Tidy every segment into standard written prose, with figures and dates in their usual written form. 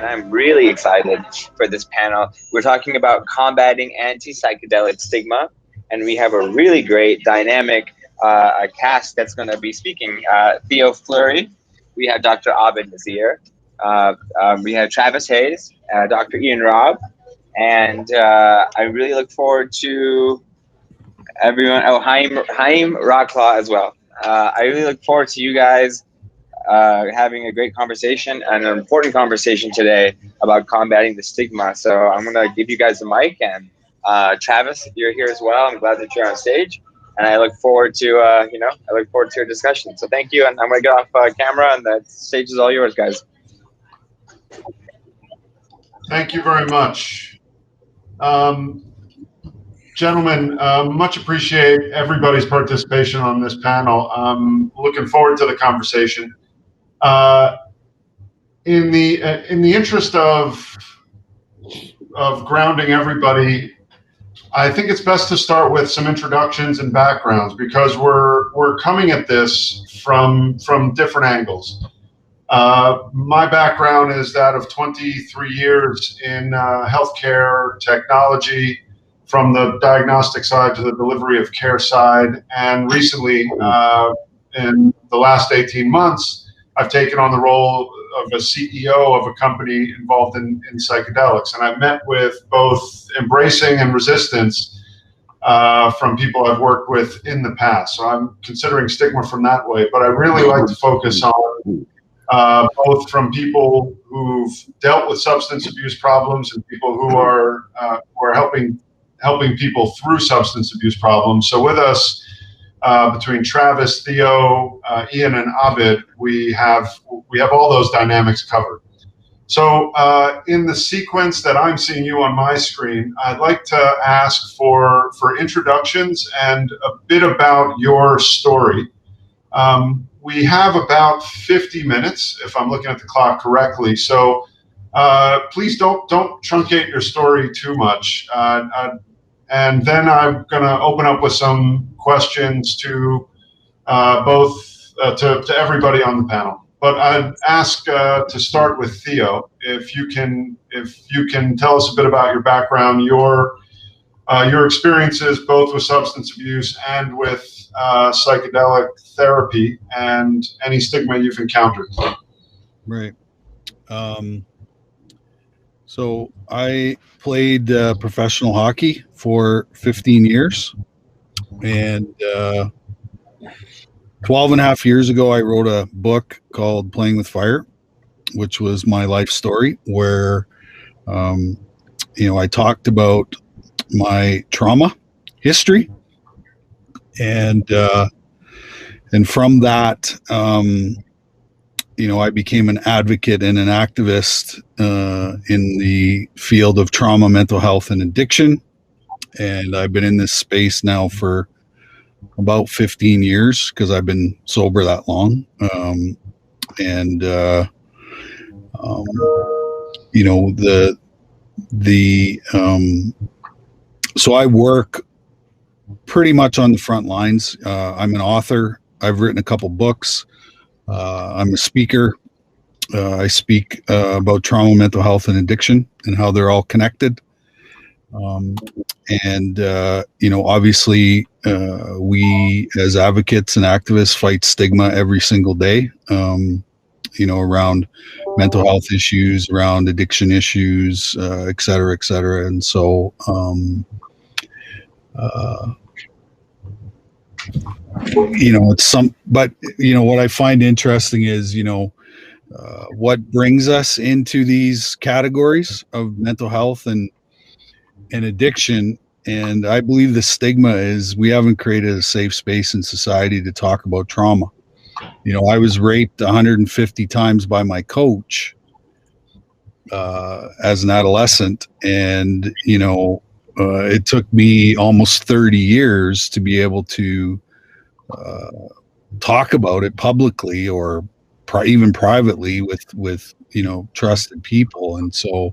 and I'm really excited for this panel. We're talking about combating anti-psychedelic stigma, and we have a really great dynamic cast that's going to be speaking. Theo Fleury, we have Dr. ABID NAZEER, we have Travis Hayes, Dr. Ian RABB, and I really look forward to everyone. Oh, Hayim Raclaw as well. I really look forward to you guys having a great conversation and an important conversation today about combating the stigma. So I'm going to give you guys the mic, and Travis, you're here as well. I'm glad that you're on stage, and I look forward to I look forward to your discussion. So thank you, and I'm going to get off camera, and the stage is all yours, guys. Thank you very much. Gentlemen, much appreciate everybody's participation on this panel. Looking forward to the conversation. In the interest of grounding everybody, I think it's best to start with some introductions and backgrounds, because we're coming at this from different angles. My background is that of 23 years in healthcare technology, from the diagnostic side to the delivery of care side, and recently, in the last 18 months, I've taken on the role of a CEO of a company involved in psychedelics, and I've met with both embracing and resistance from people I've worked with in the past. So I'm considering stigma from that way, but I really like to focus on both from people who've dealt with substance abuse problems and people who are helping people through substance abuse problems. So with us, between Travis, Theo, Ian, and ABID, we have all those dynamics covered. So in the sequence that I'm seeing you on my screen, I'd like to ask for introductions and a bit about your story. We have about 50 minutes, if I'm looking at the clock correctly. So please don't truncate your story too much. And then I'm going to open up with some questions to to everybody on the panel. But I'd ask to start with Theo, if you can tell us a bit about your background, your experiences both with substance abuse and with psychedelic therapy, and any stigma you've encountered. Right. So I played professional hockey for 15 years, and 12 and a half years ago, I wrote a book called Playing with Fire, which was my life story, where, I talked about my trauma history, and from that, I became an advocate and an activist in the field of trauma, mental health, and addiction. And I've been in this space now for about 15 years because I've been sober that long. So I work pretty much on the front lines. I'm an author. I've written a couple books. I'm a speaker. I speak about trauma, mental health, and addiction, and how they're all connected. Obviously, we as advocates and activists fight stigma every single day, around mental health issues, around addiction issues, et cetera, et cetera. And so, what I find interesting is, what brings us into these categories of mental health and addiction. And I believe the stigma is we haven't created a safe space in society to talk about trauma. I was raped 150 times by my coach as an adolescent, and it took me almost 30 years to be able to talk about it publicly or even privately with trusted people. And so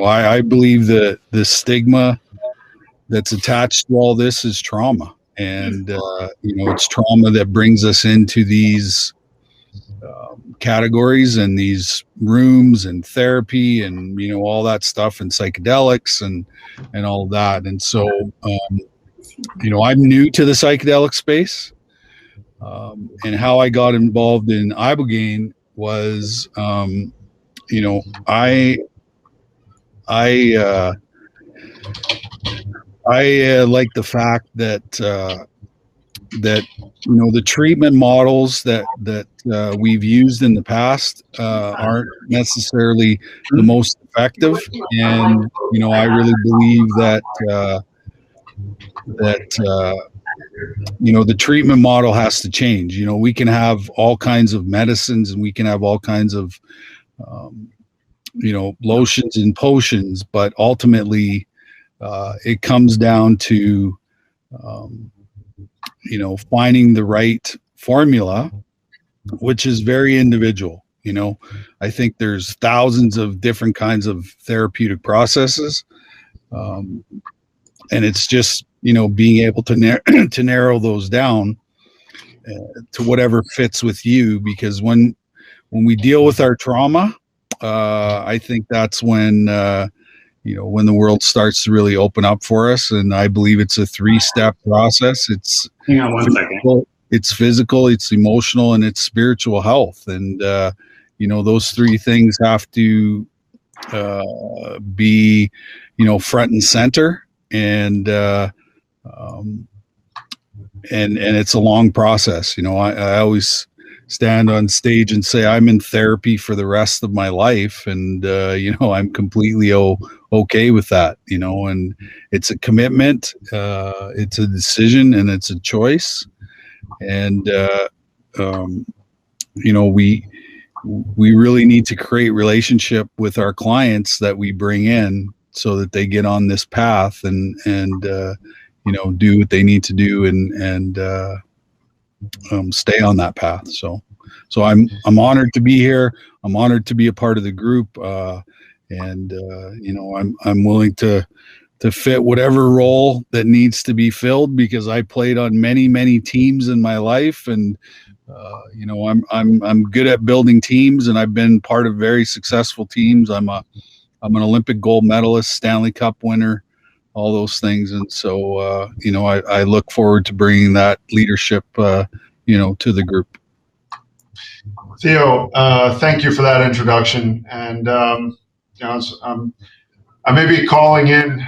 I believe that the stigma that's attached to all this is trauma, and it's trauma that brings us into these categories and these rooms and therapy and, you know, all that stuff and psychedelics and all that. And so, you know, I'm new to the psychedelic space. And how I got involved in Ibogaine was, you know, I like the fact that that, you know, the treatment models that we've used in the past aren't necessarily the most effective, and, you know, I really believe that you know, the treatment model has to change. You know, we can have all kinds of medicines and we can have all kinds of you know, lotions and potions, but ultimately it comes down to you know, finding the right formula, which is very individual. You know, I think there's thousands of different kinds of therapeutic processes, and it's just, you know, being able to to narrow those down to whatever fits with you. Because when we deal with our trauma, I think that's when you know, when the world starts to really open up for us. And I believe it's a 3-step process. It's hang on one second. It's physical, it's emotional, and it's spiritual health. And you know, those 3 things have to be, you know, front and center. And it's a long process. You know, I always stand on stage and say I'm in therapy for the rest of my life, and you know, I'm completely okay with that. You know, and it's a commitment, it's a decision, and it's a choice. And you know, we really need to create relationship with our clients that we bring in, so that they get on this path and you know, do what they need to do and stay on that path. So I'm honored to be here. I'm honored to be a part of the group, and you know, I'm willing to fit whatever role that needs to be filled, because I played on many teams in my life, and you know, I'm good at building teams, and I've been part of very successful teams. I'm an Olympic gold medalist, Stanley Cup winner, all those things. And so, you know, I look forward to bringing that leadership, you know, to the group. Theo, thank you for that introduction. And you know, I may be calling in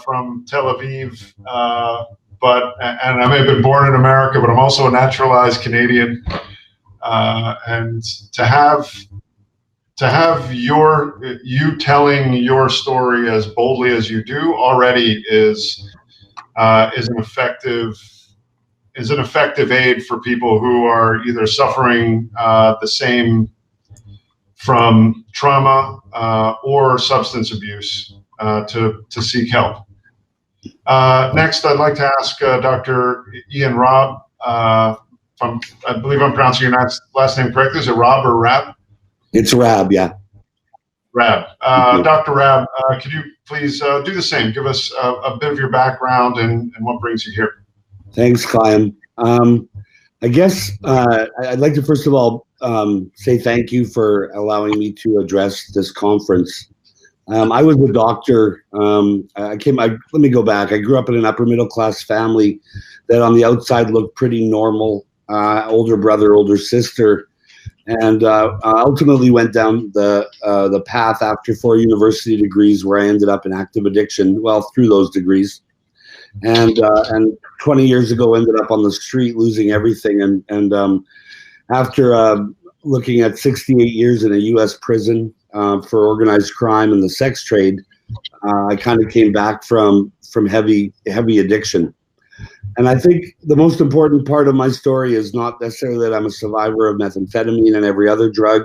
from Tel Aviv, and I may have been born in America, but I'm also a naturalized Canadian. And to have you telling your story as boldly as you do already is an effective aid for people who are either suffering the same from trauma or substance abuse to seek help. Next, I'd like to ask Dr. Ian RABB. I believe I'm pronouncing your last name correctly. Is it RABB or RABB? It's RABB, yeah. RABB. Dr. RABB, could you please do the same? Give us a bit of your background and what brings you here. Thanks, Chaim. I guess I'd like to first of all say thank you for allowing me to address this conference. I was a doctor. Let me go back. I grew up in an upper middle class family that on the outside looked pretty normal. Older brother, older sister. And ultimately went down the path after 4 university degrees, where I ended up in active addiction. Well, through those degrees, and 20 years ago, ended up on the street, losing everything. And after looking at 68 years in a U.S. prison for organized crime and the sex trade, I kind of came back from heavy addiction. And I think the most important part of my story is not necessarily that I'm a survivor of methamphetamine and every other drug,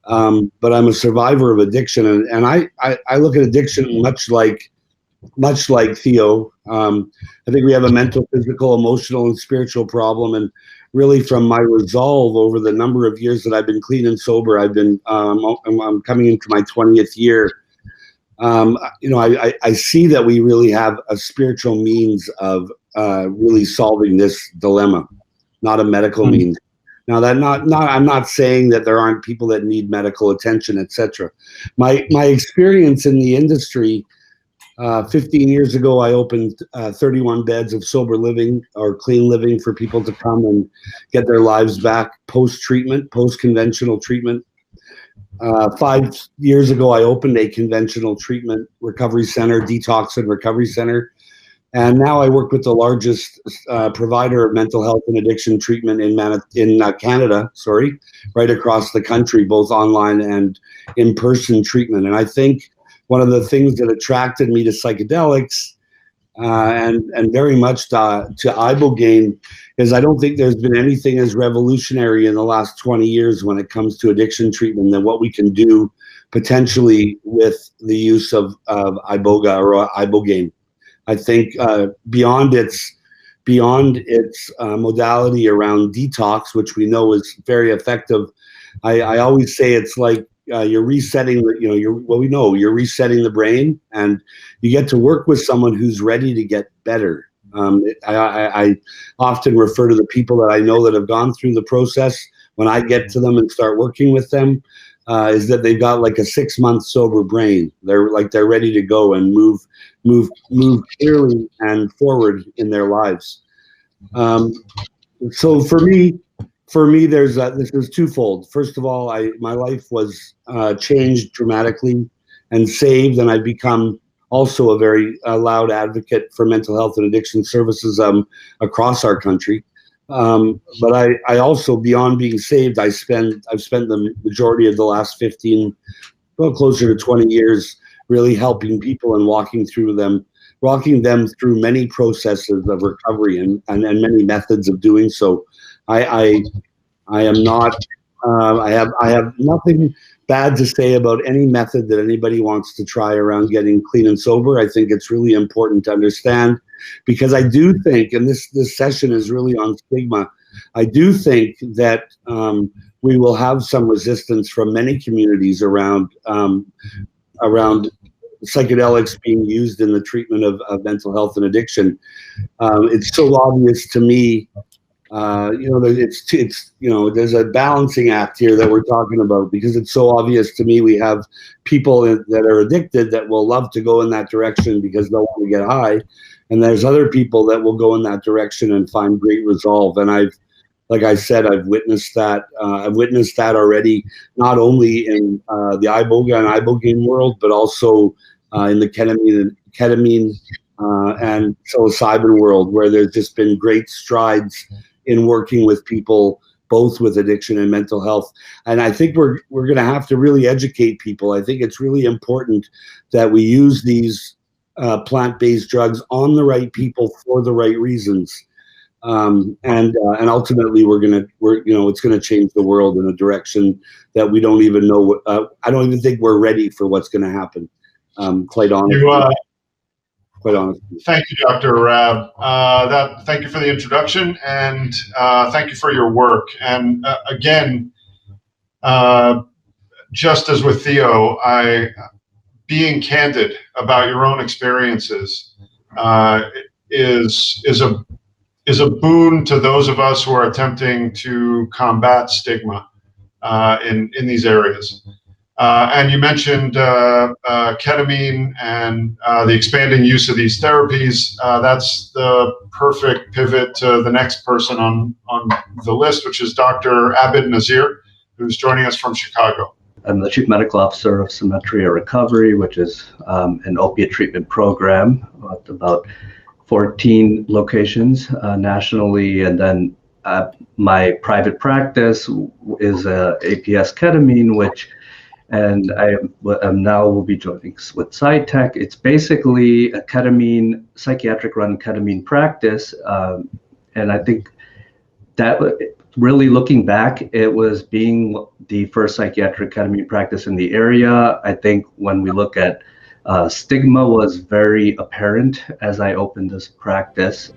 but I'm a survivor of addiction. And I look at addiction much like Theo. I think we have a mental, physical, emotional, and spiritual problem. And really, from my resolve over the number of years that I've been clean and sober, I'm coming into my 20th year. You know, I see that we really have a spiritual means of really solving this dilemma, not a medical means. Now, I'm not saying that there aren't people that need medical attention, etc. My experience in the industry, 15 years ago, I opened 31 beds of sober living or clean living for people to come and get their lives back post-treatment, post-conventional treatment. 5 years ago, I opened a conventional treatment recovery center, detox and recovery center. And now I work with the largest provider of mental health and addiction treatment in Canada, right across the country, both online and in-person treatment. And I think one of the things that attracted me to psychedelics and very much to Ibogaine is I don't think there's been anything as revolutionary in the last 20 years when it comes to addiction treatment than what we can do potentially with the use of Iboga or Ibogaine. I think beyond its modality around detox, which we know is very effective, I always say it's like you're resetting, you're resetting the brain, and you get to work with someone who's ready to get better. I often refer to the people that I know that have gone through the process when I get to them and start working with them, is that they've got like a 6-month sober brain. They're ready to go and move clearly and forward in their lives. So for me, this is twofold. First of all, my life was changed dramatically and saved, and I've become also a very loud advocate for mental health and addiction services across our country. But I also, beyond being saved, I've spent the majority of the last 15, well, closer to 20 years, really helping people and walking them through many processes of recovery and many methods of doing so. I am not, I have nothing bad to say about any method that anybody wants to try around getting clean and sober. I think it's really important to understand, because I do think, and this session is really on stigma, I do think that we will have some resistance from many communities around psychedelics being used in the treatment of mental health and addiction. It's so obvious to me. There's a balancing act here that we're talking about, because it's so obvious to me. We have people that are addicted that will love to go in that direction because they want to get high, and there's other people that will go in that direction and find great resolve. And like I said, I've witnessed that. I've witnessed that already, not only in the Iboga and Ibogaine world, but also in the ketamine and psilocybin world, where there's just been great strides in working with people, both with addiction and mental health. And I think we're going to have to really educate people. I think it's really important that we use these plant-based drugs on the right people for the right reasons. And ultimately it's going to change the world in a direction that we don't even know. I don't even think we're ready for what's going to happen. Quite honestly. Thank you, Dr. RABB. Thank you for the introduction, and thank you for your work. And again, just as with Theo, being candid about your own experiences is a boon to those of us who are attempting to combat stigma in these areas. And you mentioned ketamine and the expanding use of these therapies. That's the perfect pivot to the next person on the list, which is Dr. ABID NAZEER, who's joining us from Chicago. I'm the Chief Medical Officer of Symmetria Recovery, which is an opiate treatment program at about 14 locations nationally. And then my private practice is APS ketamine, and I now will be joining with Psytech. It's basically a psychiatric run ketamine practice. And I think that really looking back, it was being the first psychiatric ketamine practice in the area. I think when we look at stigma was very apparent as I opened this practice.